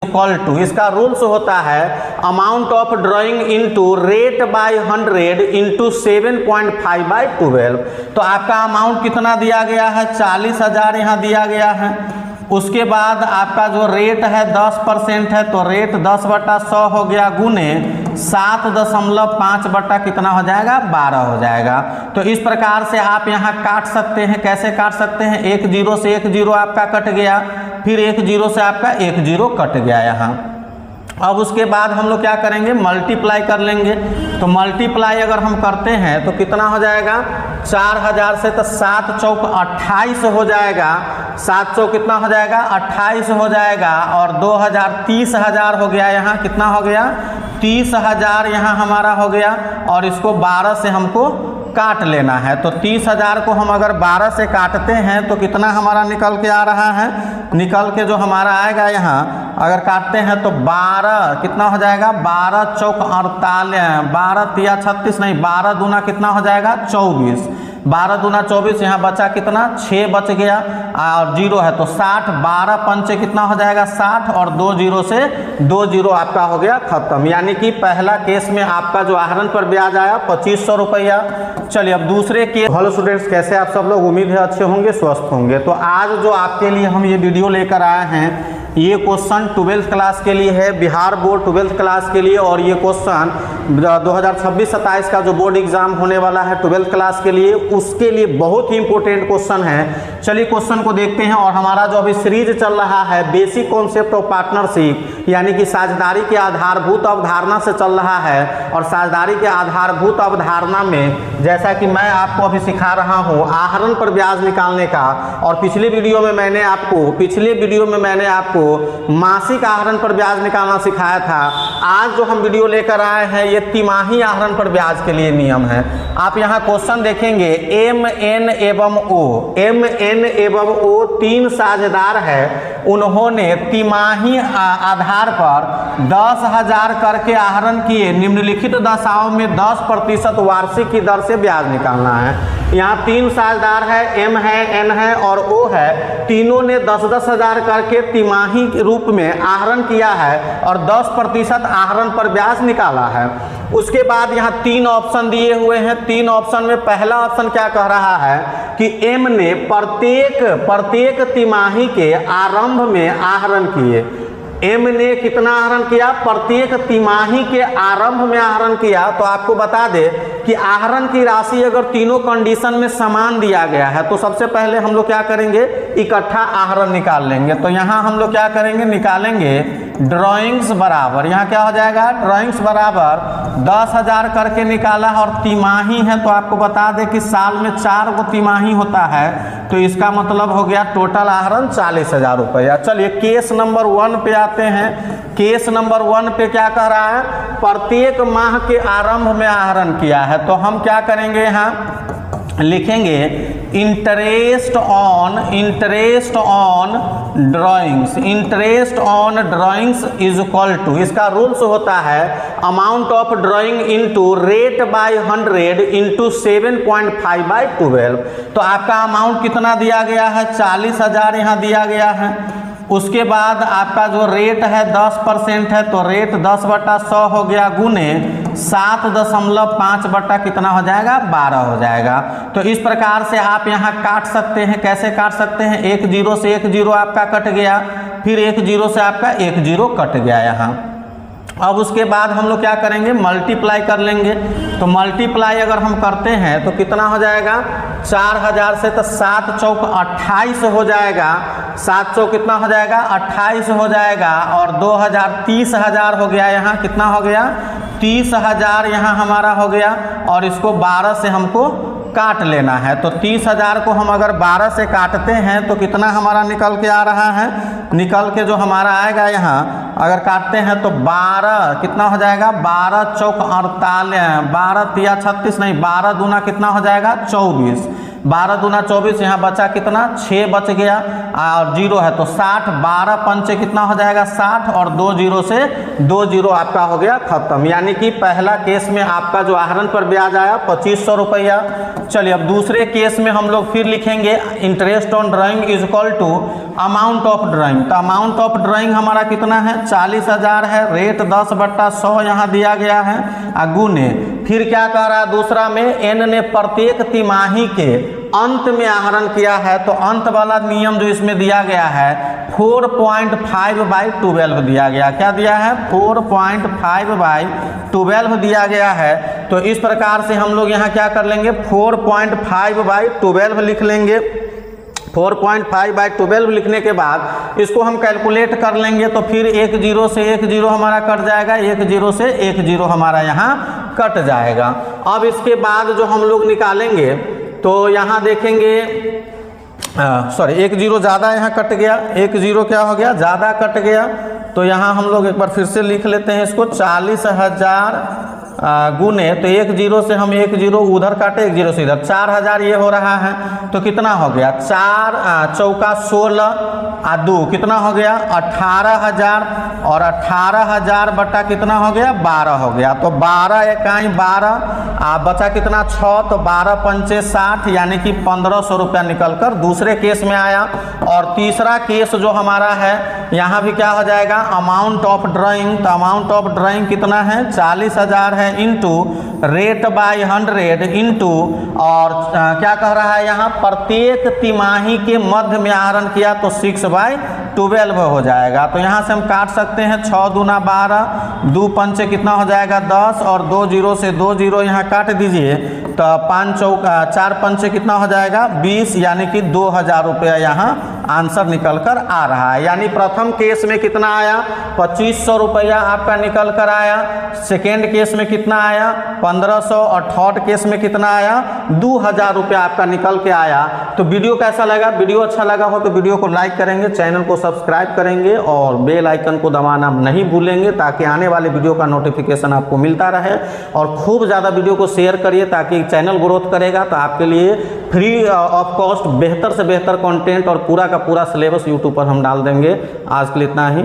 Equal to, इसका rules होता है amount of drawing into rate by 100 into 7.5/12। तो आपका अमाउंट कितना दिया गया है, 40,000 यहाँ दिया गया है। उसके बाद आपका जो रेट है 10% है, तो रेट 10/100 हो गया, गुने 7.5 बटा कितना हो जाएगा, 12 हो जाएगा। तो इस प्रकार से आप यहाँ काट सकते हैं। कैसे काट सकते हैं, एक जीरो से एक जीरो आपका कट गया, फिर एक जीरो से आपका एक जीरो कट गया यहाँ। अब उसके बाद हम लोग क्या करेंगे, मल्टीप्लाई कर लेंगे। तो मल्टीप्लाई अगर हम करते हैं तो कितना हो जाएगा, 4000 से तो 7 चौक 28 हो जाएगा, 7 चौक कितना हो जाएगा, 28 हो जाएगा, और 2000 30,000 हो गया, यहाँ कितना हो गया, 30,000 यहाँ हमारा हो गया। और इसको 12 से हमको काट लेना है। तो 30,000 को हम अगर 12 से काटते हैं तो कितना हमारा निकल के आ रहा है, निकल के जो हमारा आएगा यहाँ अगर काटते हैं तो 12 कितना हो जाएगा, 12 चौक 48, 12 तिया 36 नहीं, 12 दूना कितना हो जाएगा, 24, 12 दूना 24, यहाँ बचा कितना, 6 बच गया, और जीरो है तो 60, 12 पंचे कितना हो जाएगा, 60, और 2 जीरो से 2 जीरो आपका हो गया खत्म। यानी कि पहला केस में आपका जो आहरण पर ब्याज आया 2500 रुपया। चलिए अब दूसरे केस। हेलो स्टूडेंट्स, कैसे आप सब लोग, उम्मीद है अच्छे होंगे, स्वस्थ होंगे। तो आज जो आपके लिए हम ये वीडियो लेकर आए हैं, ये क्वेश्चन 12th क्लास के लिए है, बिहार बोर्ड 12th क्लास के लिए। और ये क्वेश्चन 2026-27 का जो बोर्ड एग्जाम होने वाला है 12th क्लास के लिए, उसके लिए बहुत ही इंपॉर्टेंट क्वेश्चन है। चलिए क्वेश्चन को देखते हैं। और हमारा जो अभी सीरीज चल रहा है बेसिक कॉन्सेप्ट ऑफ पार्टनरशिप, यानी कि साझेदारी के आधारभूत अवधारणा से चल रहा है। और साझेदारी के आधारभूत अवधारणा में जैसा कि मैं आपको अभी सिखा रहा हूँ आहरण पर ब्याज निकालने का, और पिछले वीडियो में मैंने आपको मासिक आहरण पर ब्याज निकालना सिखाया था। आज जो हम वीडियो लेकर आए हैं ये तिमाही आहरण पर ब्याज के लिए नियम है। आप यहाँ क्वेश्चन देखेंगे, एम एन एवं ओ 3 साझेदार है, उन्होंने तिमाही आधार पर 10,000 करके आहरण किए। निम्नलिखित दशाओं में 10% वार्षिक की दर से ब्याज निकालना है। यहाँ 3 साझेदार है, एम है, एन है और ओ है। तीनों ने 10-10 हज़ार करके तिमाही के रूप में आहरण किया है और 10% आहरण पर ब्याज निकाला है। उसके बाद यहाँ 3 ऑप्शन दिए हुए हैं। 3 ऑप्शन में पहला ऑप्शन क्या कह रहा है कि एम ने प्रत्येक तिमाही के आरंभ में आहरण किए। एम ने कितना आहरण किया, प्रत्येक तिमाही के आरंभ में आहरण किया। तो आपको बता दे कि आहरण की राशि अगर तीनों कंडीशन में समान दिया गया है तो सबसे पहले हम लोग क्या करेंगे, इकट्ठा आहरण निकाल लेंगे। तो यहाँ हम लोग क्या करेंगे, निकालेंगे ड्राइंग्स बराबर, यहाँ क्या हो जाएगा, ड्राइंग्स बराबर 10,000 करके निकाला और तिमाही है। तो आपको बता दें कि साल में 4 गो तिमाही होता है, तो इसका मतलब हो गया टोटल आहरण 40,000 रुपया। चलिए केस नंबर 1 पे आते हैं। केस नंबर 1 पे क्या कह रहा है, प्रत्येक माह के आरंभ में आहरण किया है। तो हम क्या करेंगे, यहाँ लिखेंगे interest on drawings is equal to, इसका रूल्स होता है amount of drawing into rate by 100 into 7.5/12। तो आपका अमाउंट कितना दिया गया है, 40,000 यहाँ दिया गया है। उसके बाद आपका जो रेट है 10% है, तो रेट 10/100 हो गया, गुने 7.5 बटा कितना हो जाएगा, 12 हो जाएगा। तो इस प्रकार से आप यहाँ काट सकते हैं। कैसे काट सकते हैं, एक जीरो से एक जीरो आपका कट गया, फिर एक जीरो से आपका एक जीरो कट गया यहाँ। अब उसके बाद हम लोग क्या करेंगे, मल्टीप्लाई कर लेंगे। तो मल्टीप्लाई अगर हम करते हैं तो कितना हो जाएगा, 4000 से तो 7 चौक 28 हो जाएगा, 7 चौक कितना हो जाएगा, 28 हो जाएगा, और 2000 30,000 हो गया, यहाँ कितना हो गया, 30,000 यहाँ हमारा हो गया। और इसको 12 से हमको काट लेना है। तो 30,000 को हम अगर 12 से काटते हैं तो कितना हमारा निकल के आ रहा है, निकल के जो हमारा आएगा यहाँ अगर काटते हैं तो 12 कितना हो जाएगा, 12 चौक 48, 12 तिया 36 नहीं, 12 दूना कितना हो जाएगा, 24, 12 दूना 24, यहाँ बचा कितना, 6 बच गया, और जीरो है तो 60, 12 पंचे कितना हो जाएगा, 60, और 2 जीरो से 2 जीरो आपका हो गया खत्म। यानी कि पहला केस में आपका जो आहरण पर ब्याज आया 2500 रुपया। चलिए अब दूसरे केस में हम लोग फिर लिखेंगे interest on drawing is equal to amount of drawing. तो अमाउंट ऑफ ड्राइंग हमारा कितना है 40,000 है, रेट 10/100 यहाँ दिया गया है, गुने फिर क्या कह रहा है दूसरा में एन ने प्रत्येक तिमाही के अंत में आहरण किया है। तो अंत वाला नियम जो इसमें दिया गया है 4.5/12 दिया गया। क्या दिया है 4.5/12 दिया गया है। तो इस प्रकार से हम लोग यहाँ क्या कर लेंगे 4.5/12 लिख लेंगे। 4.5/12 लिखने के बाद इसको हम कैलकुलेट कर लेंगे तो फिर 1 जीरो से 1 जीरो हमारा कट जाएगा, 1 जीरो से 1 जीरो हमारा यहाँ कट जाएगा। अब इसके बाद जो हम लोग निकालेंगे तो यहाँ देखेंगे सॉरी 1 जीरो ज़्यादा यहाँ कट गया, 1 जीरो क्या हो गया ज़्यादा कट गया। तो यहाँ हम लोग एक बार फिर से लिख लेते हैं इसको 40,000 गुने तो 1 जीरो से हम 1 जीरो उधर काटे 1 जीरो से इधर 4000 ये हो रहा है। तो कितना हो गया 4 चौका 16 2 कितना हो गया 18,000 और 18,000 बटा कितना हो गया 12 हो गया। तो 12 इकाई 12 बचा कितना 6 तो 12 पंचे 60 यानी कि 1500 रुपया निकल कर दूसरे केस में आया। और तीसरा केस जो हमारा है यहाँ भी क्या हो जाएगा अमाउंट ऑफ ड्राइंग। तो अमाउंट ऑफ ड्राइंग कितना है 40,000 है इंटू रेट बाय 100 इंटू और क्या कह रहा है यहाँ प्रत्येक तिमाही के मध्य में आहरण किया तो 6/12 हो जाएगा। तो यहाँ से हम काट सकते हैं 6 दूना 12 2 पंचे कितना हो जाएगा 10 और 2 जीरो से 2 जीरो यहाँ काट दीजिए तो 5 चौका 4 पंचे कितना हो जाएगा 20 यानी कि 2000 रुपया यहाँ आंसर निकल कर आ रहा है। यानी प्रथम केस में कितना आया 2500 रुपया आपका निकल कर आया, सेकेंड केस में कितना आया 1500 और थर्ड केस में कितना आया 2000 रुपया आपका निकल के आया। तो वीडियो कैसा लगा, वीडियो अच्छा लगा हो तो वीडियो को लाइक करेंगे, चैनल को सब्सक्राइब करेंगे और बेल आइकन को दबाना नहीं भूलेंगे ताकि आने वाले वीडियो का नोटिफिकेशन आपको मिलता रहे। और खूब ज़्यादा वीडियो को शेयर करिए ताकि चैनल ग्रोथ करेगा तो आपके लिए फ्री ऑफ कॉस्ट बेहतर से बेहतर कंटेंट और पूरा का पूरा सिलेबस यूट्यूब पर हम डाल देंगे। आज के लिए इतना ही।